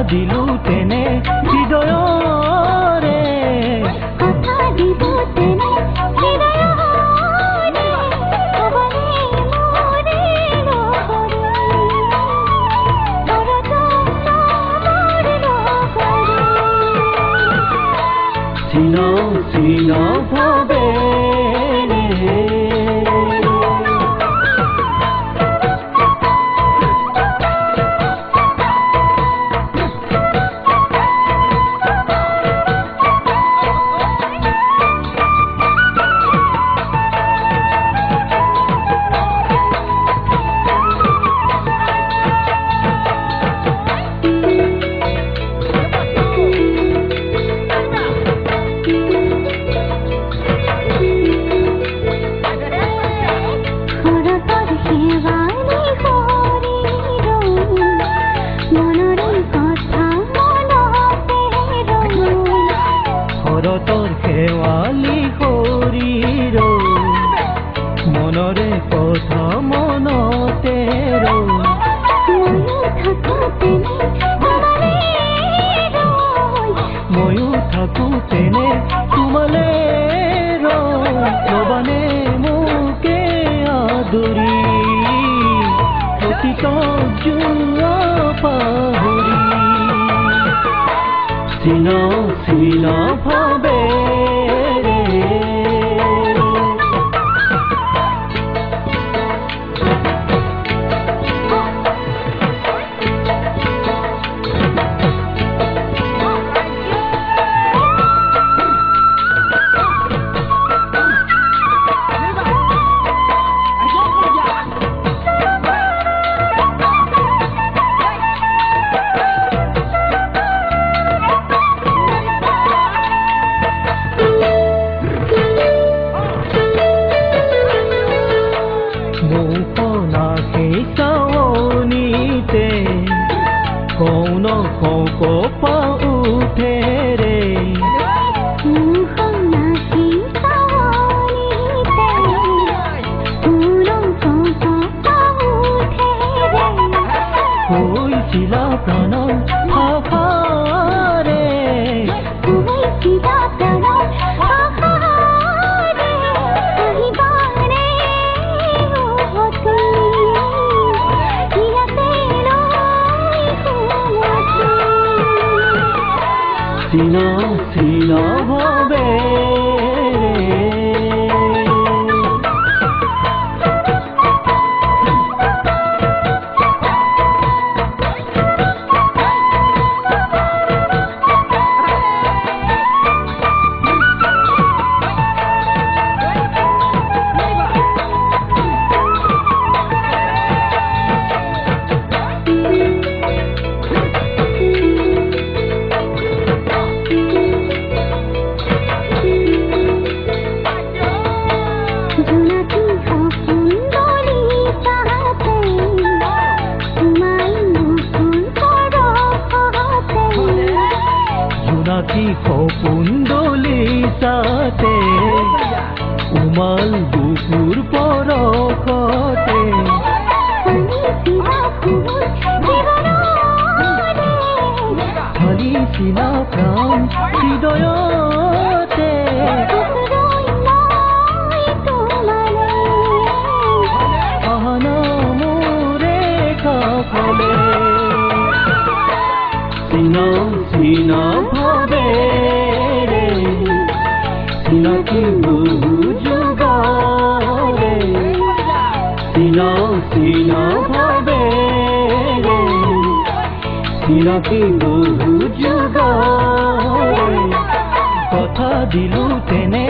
দিলু তেনে হৃদয়ৰে কথা দিব তেনে হৃদয়ৰে কবলে মোৰে লগৰে মোৰ লগৰে সিন সিন ভাবে তোৰ খেৱালি হৰিৰ মনৰে কথা মনতে ময়ো থাকো তেনে তোমালে ৰবানে মোকে আদৰি অতীত যোৱা পাহৰি সিন সিন ভাবে কৌন কৌক উঠে রে কৈছিল প্রাণ ভাষারে সিন সিন ভাবে জোনাকি সপোনদলি সাথে উমাল বুকুর পরখতে ফালিছিল প্রাণ হৃদয়তে আহানা মোরে কাফলে সিন সিন ভাবে সিনকি বহু যুগরে সিন সিন ভাবে চিনাকি বহু যুগৰে কথা দিলো তেনে